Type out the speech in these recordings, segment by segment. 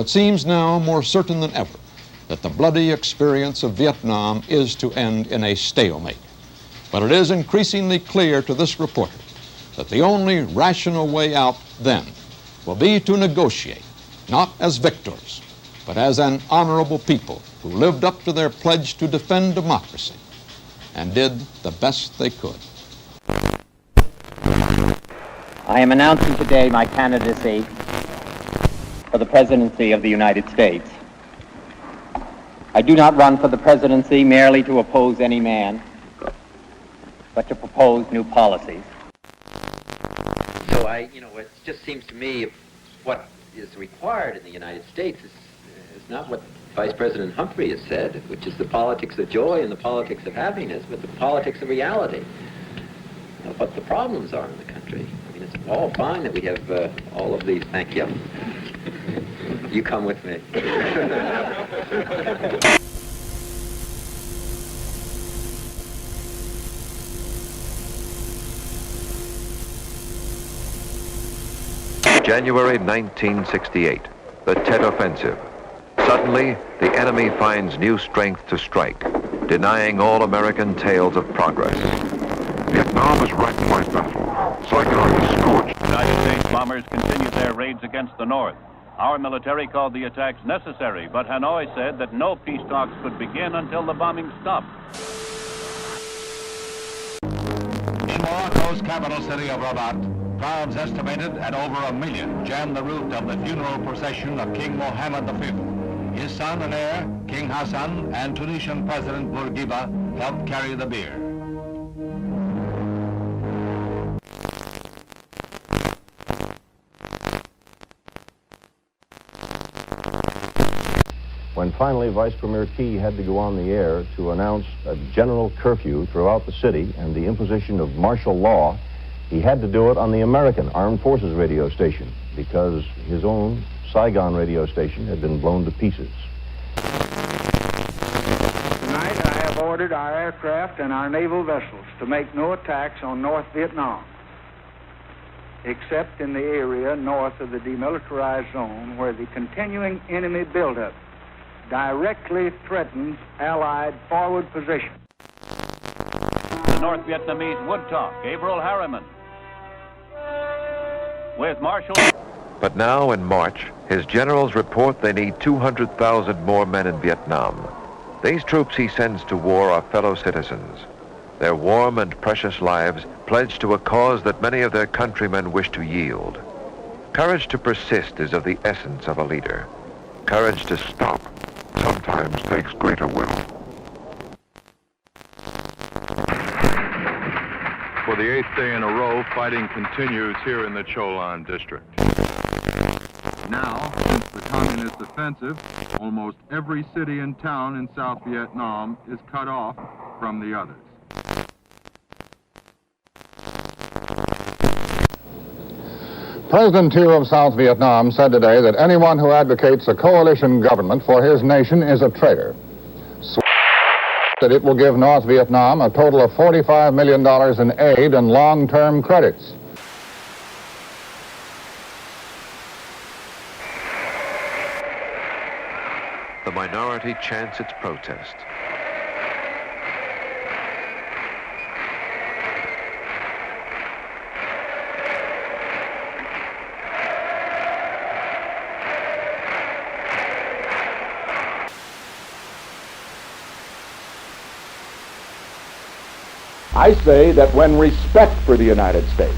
it seems now more certain than ever that the bloody experience of Vietnam is to end in a stalemate. But it is increasingly clear to this reporter that the only rational way out then will be to negotiate, not as victors, but as an honorable people who lived up to their pledge to defend democracy and did the best they could. I am announcing today my candidacy for the presidency of the United States. I do not run for the presidency merely to oppose any man, but to propose new policies. So it just seems to me what is required in the United States is not what Vice President Humphrey has said, which is the politics of joy and the politics of happiness, but the politics of reality. What the problems are in the country. I mean, it's all fine that we have all of these. Thank you. You come with me. January 1968, the Tet Offensive. Suddenly, the enemy finds new strength to strike, denying all American tales of progress. Vietnam is wrecked by battle. Saigon is scorched. United States bombers continued their raids against the North. Our military called the attacks necessary, but Hanoi said that no peace talks could begin until the bombing stopped. In Morocco's capital city of Rabat, crowds estimated at over 1 million jammed the route of the funeral procession of King Mohammed V. His son and heir, King Hassan, and Tunisian President Bourguiba helped carry the bier. When finally Vice Premier Key had to go on the air to announce a general curfew throughout the city and the imposition of martial law, he had to do it on the American Armed Forces radio station because his own Saigon radio station had been blown to pieces. Tonight I have ordered our aircraft and our naval vessels to make no attacks on North Vietnam, except in the area north of the demilitarized zone where the continuing enemy buildup directly threatens Allied forward position. The North Vietnamese would talk. Gabriel Harriman. With Marshal... But now, in March, his generals report they need 200,000 more men in Vietnam. These troops he sends to war are fellow citizens. Their warm and precious lives pledged to a cause that many of their countrymen wish to yield. Courage to persist is of the essence of a leader. Courage to stop sometimes takes greater will. For the 8th day in a row, fighting continues here in the Cholan district. Now, since the communist offensive, almost every city and town in South Vietnam is cut off from the others. President Thieu of South Vietnam said today that anyone who advocates a coalition government for his nation is a traitor. That it will give North Vietnam a total of $45 million in aid and long-term credits. The minority chants its protest. I say that when respect for the United States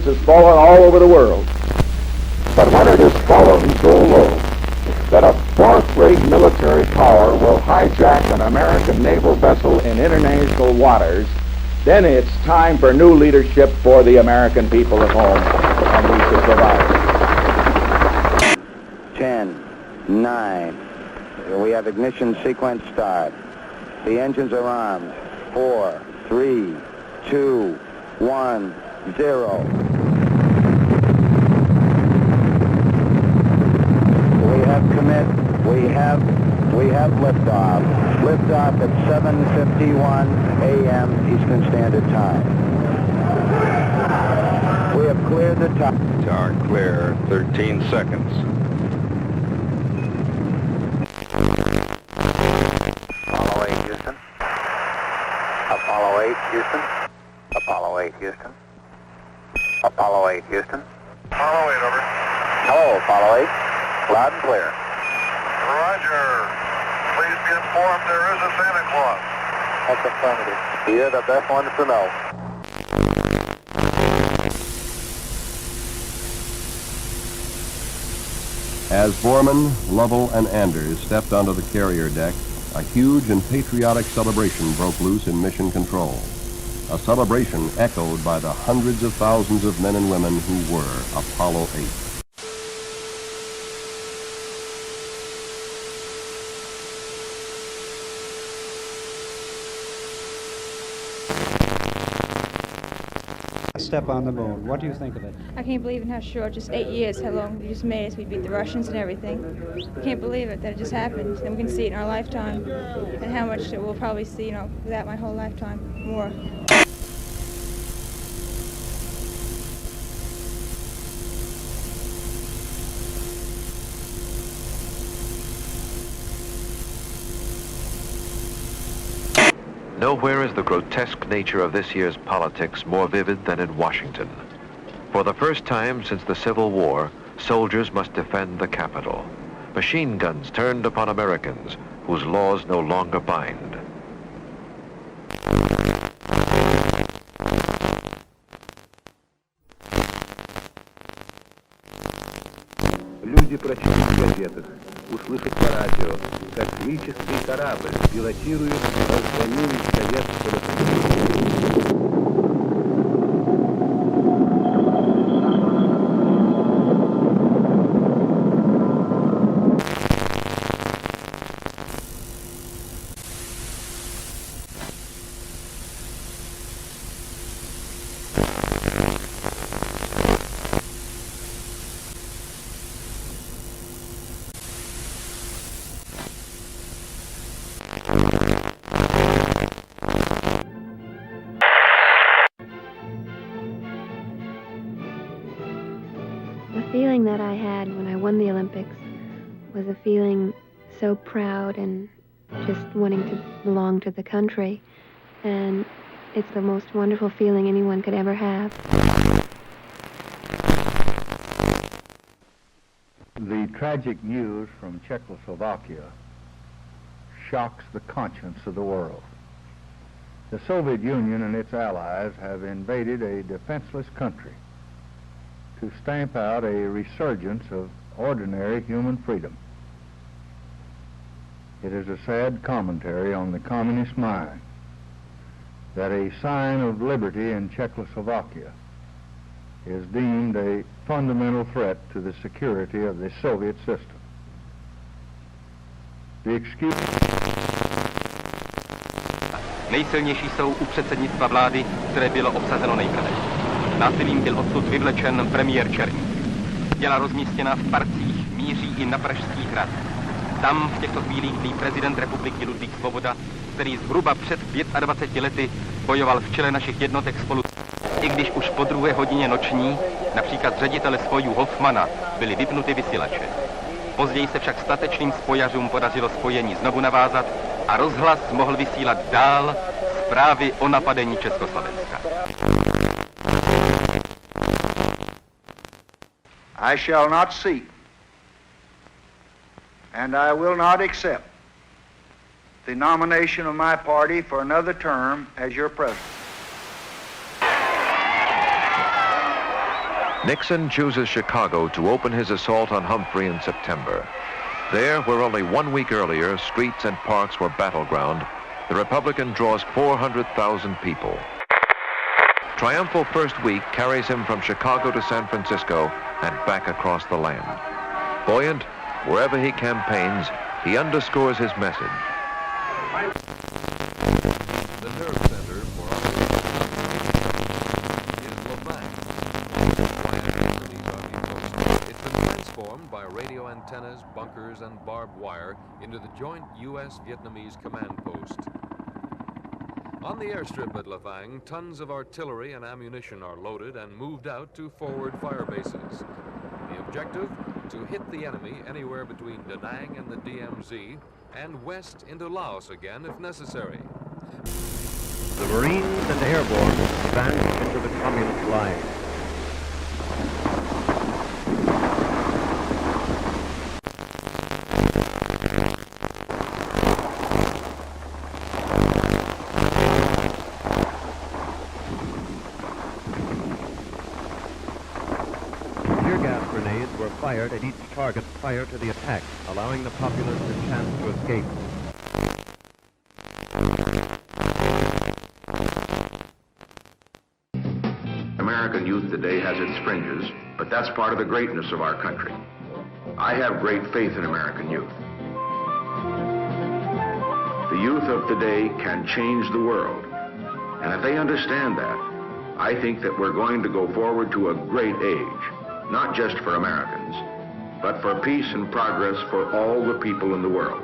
has fallen all over the world, but when it has fallen so low that a fourth-rate military power will hijack an American naval vessel in international waters, then it's time for new leadership for the American people at home, and we should provide it. 10, 9, we have ignition sequence start. The engines are armed. 4, 3, 2, 1, 0. We have commit. We have liftoff. Liftoff at 7:51 a.m. Eastern Standard Time. We have cleared the top. Tower clear, 13 seconds. Apollo 8, Houston. Apollo 8, Houston. Apollo 8, Houston. Apollo 8, Houston. Apollo 8, over. Hello, Apollo 8. Loud and clear. Roger. Please be informed there is a Santa Claus. That's affirmative. You're the best ones to know. As Borman, Lovell, and Anders stepped onto the carrier deck, a huge and patriotic celebration broke loose in Mission Control. A celebration echoed by the hundreds of thousands of men and women who were Apollo 8. Step on the moon. What do you think of it? I can't believe in how short, just 8 years, how long we just made us. We beat the Russians and everything. I can't believe it, that it just happened. And we can see it in our lifetime. And how much we'll probably see, that my whole lifetime, more. Nowhere is the grotesque nature of this year's politics more vivid than in Washington. For the first time since the Civil War, soldiers must defend the Capitol. Machine guns turned upon Americans whose laws no longer bind. Люди прочтут в газетах, услышат по радио, как космический корабль пилотирует разгонивый советского. The feeling that I had when I won the Olympics was a feeling so proud and just wanting to belong to the country. And it's the most wonderful feeling anyone could ever have. The tragic news from Czechoslovakia shocks the conscience of the world. The Soviet Union and its allies have invaded a defenseless country to stamp out a resurgence of ordinary human freedom. It is a sad commentary on the communist mind that a sign of liberty in Czechoslovakia is deemed a fundamental threat to the security of the Soviet system. The excuse... Nejsilnější jsou u předsednictva vlády, které bylo obsazeno nejprve. Násilím byl odsud vyvlečen premiér Černík. Těla rozmístěná v parcích míří i na Pražský hrad. Tam v těchto chvílích ví prezident republiky Ludvík Svoboda, který zhruba před 25 lety bojoval v čele našich jednotek spolu. I když už po 2. hodině noční, například ředitele spojů Hoffmana, byly vypnuty vysílače. Později se však statečným spojařům podařilo spojení znovu navázat a rozhlas mohl vysílat dál zprávy o napadení Československa. I shall not seek, and I will not accept the nomination of my party for another term as your president. Nixon chooses Chicago to open his assault on Humphrey in September. There, where only 1 week earlier streets and parks were battleground, the Republican draws 400,000 people. Triumphal first week carries him from Chicago to San Francisco and back across the land. Buoyant, wherever he campaigns, he underscores his message. The nerve center for is Lavang. It's been transformed by radio antennas, bunkers, and barbed wire into the joint U.S.-Vietnamese command post. On the airstrip at Lafang, tons of artillery and ammunition are loaded and moved out to forward fire bases. The objective, to hit the enemy anywhere between Da Nang and the DMZ and west into Laos again if necessary. The Marines and airborne advanced into the communist line. Tear gas grenades were fired at each target prior to the attack, allowing the populace a chance to escape. American youth today has its fringes, but that's part of the greatness of our country. I have great faith in American youth. The youth of today can change the world, and if they understand that, I think that we're going to go forward to a great age, not just for Americans, but for peace and progress for all the people in the world.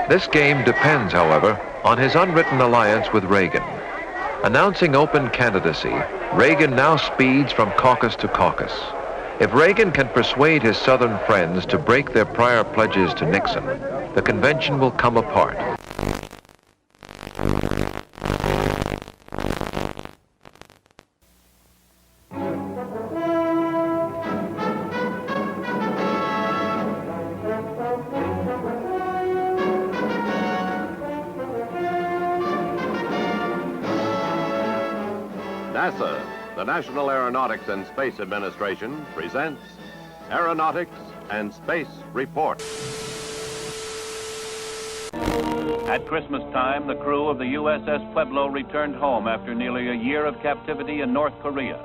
This game depends, however, on his unwritten alliance with Reagan. Announcing open candidacy, Reagan now speeds from caucus to caucus. If Reagan can persuade his Southern friends to break their prior pledges to Nixon, the convention will come apart. NASA, the National Aeronautics and Space Administration, presents Aeronautics and Space Report. At Christmas time, the crew of the USS Pueblo returned home after nearly a year of captivity in North Korea.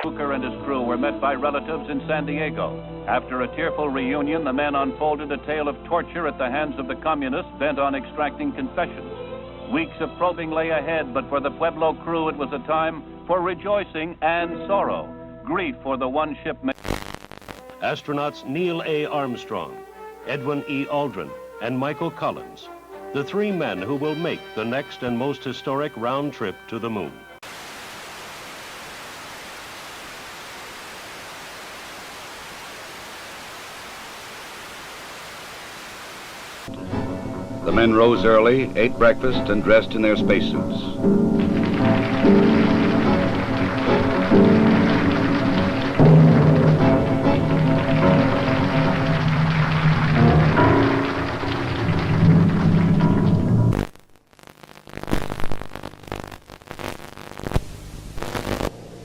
Hooker and his crew were met by relatives in San Diego. After a tearful reunion, the men unfolded a tale of torture at the hands of the communists bent on extracting confessions. Weeks of probing lay ahead, but for the Pueblo crew, it was a time for rejoicing and sorrow. Grief for the one shipmate. Astronauts Neil A. Armstrong, Edwin E. Aldrin, and Michael Collins, the three men who will make the next and most historic round trip to the moon. The men rose early, ate breakfast, and dressed in their spacesuits.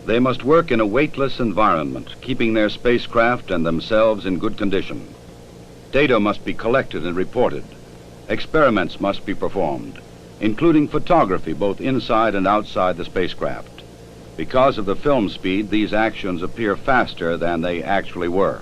They must work in a weightless environment, keeping their spacecraft and themselves in good condition. Data must be collected and reported. Experiments must be performed, including photography both inside and outside the spacecraft. Because of the film speed, these actions appear faster than they actually were.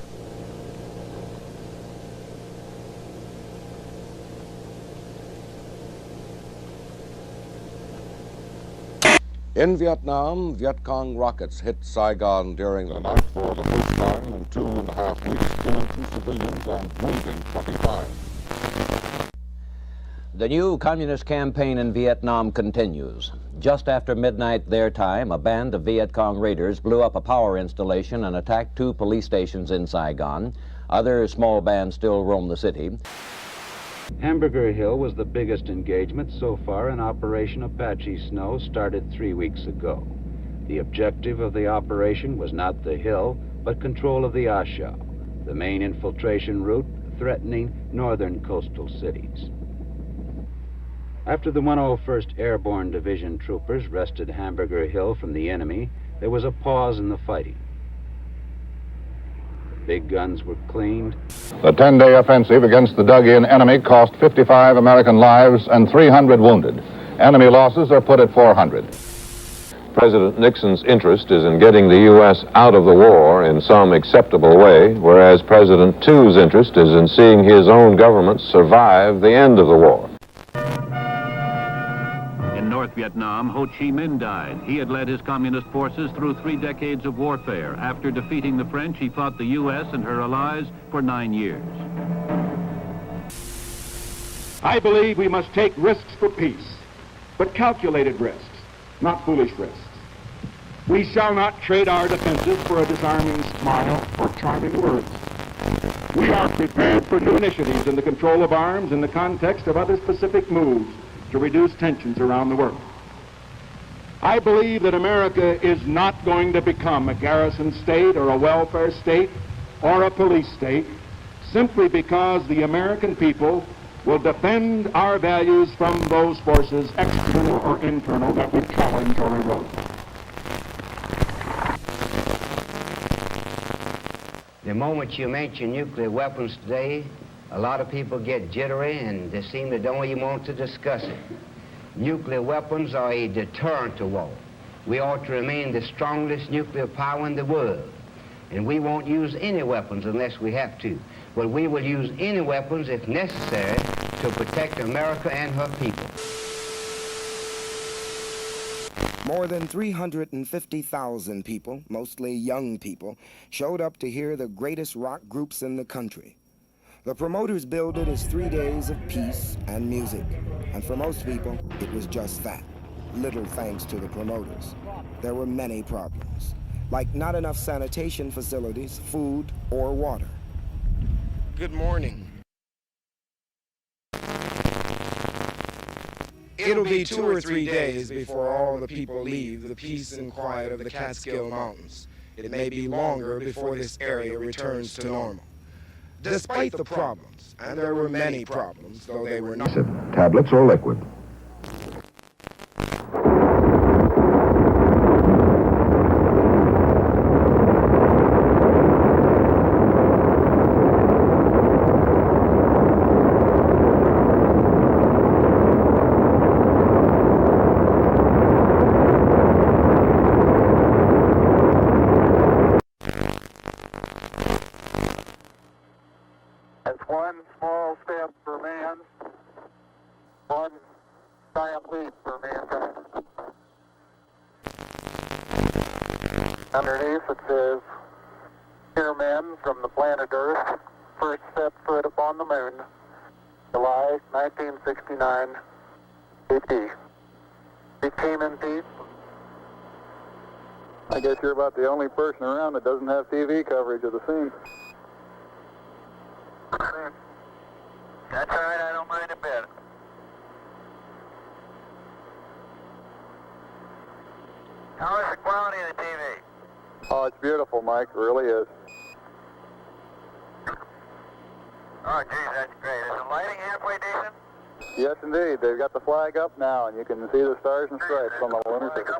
In Vietnam, Viet Cong rockets hit Saigon during the night for the first time in 2.5 weeks, killing 2 civilians and wounding 25. The new communist campaign in Vietnam continues. Just after midnight their time, a band of Viet Cong raiders blew up a power installation and attacked 2 police stations in Saigon. Other small bands still roam the city. Hamburger Hill was the biggest engagement so far in Operation Apache Snow, started 3 weeks ago. The objective of the operation was not the hill, but control of the A Shau, the main infiltration route threatening northern coastal cities. After the 101st Airborne Division troopers wrested Hamburger Hill from the enemy, there was a pause in the fighting. Big guns were cleaned. The 10-day offensive against the dug-in enemy cost 55 American lives and 300 wounded. Enemy losses are put at 400. President Nixon's interest is in getting the U.S. out of the war in some acceptable way, whereas President Thu's interest is in seeing his own government survive the end of the war. In North Vietnam, Ho Chi Minh died. He had led his communist forces through 3 decades of warfare. After defeating the French, he fought the U.S. and her allies for 9 years. I believe we must take risks for peace, but calculated risks, not foolish risks. We shall not trade our defenses for a disarming smile or charming words. We are prepared for new initiatives in the control of arms in the context of other specific moves to reduce tensions around the world. I believe that America is not going to become a garrison state or a welfare state or a police state simply because the American people will defend our values from those forces, external or internal, that would challenge or erode. The moment you mention nuclear weapons today, a lot of people get jittery and they seem to don't even want to discuss it. Nuclear weapons are a deterrent to war. We ought to remain the strongest nuclear power in the world. And we won't use any weapons unless we have to. But we will use any weapons if necessary to protect America and her people. More than 350,000 people, mostly young people, showed up to hear the greatest rock groups in the country. The promoters billed it as 3 days of peace and music. And for most people, it was just that. Little thanks to the promoters. There were many problems, like not enough sanitation facilities, food, or water. Good morning. It'll be 2 or 3 days before all the people leave the peace and quiet of the Catskill Mountains. It may be longer before this area returns to normal. Despite the problems, and there were many problems, though they were not... Tablets or liquid. One small step for man, one giant leap for mankind. Underneath it says, "Here men from the planet Earth first set foot upon the moon, July 1969 AD. We came in peace." I guess you're about the only person around that doesn't have TV coverage of the scene. That's all right, I don't mind a bit. How is the quality of the TV? Oh, it's beautiful, Mike. It really is. Oh, geez, that's great. Is the lighting halfway decent? Yes, indeed. They've got the flag up now, and you can see the stars and stripes on the lunar surface.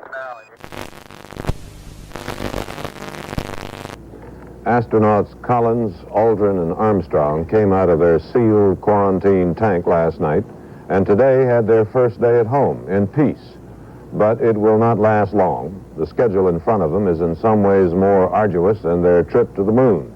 Astronauts Collins, Aldrin, and Armstrong came out of their sealed quarantine tank last night and today had their first day at home in peace. But it will not last long. The schedule in front of them is in some ways more arduous than their trip to the moon.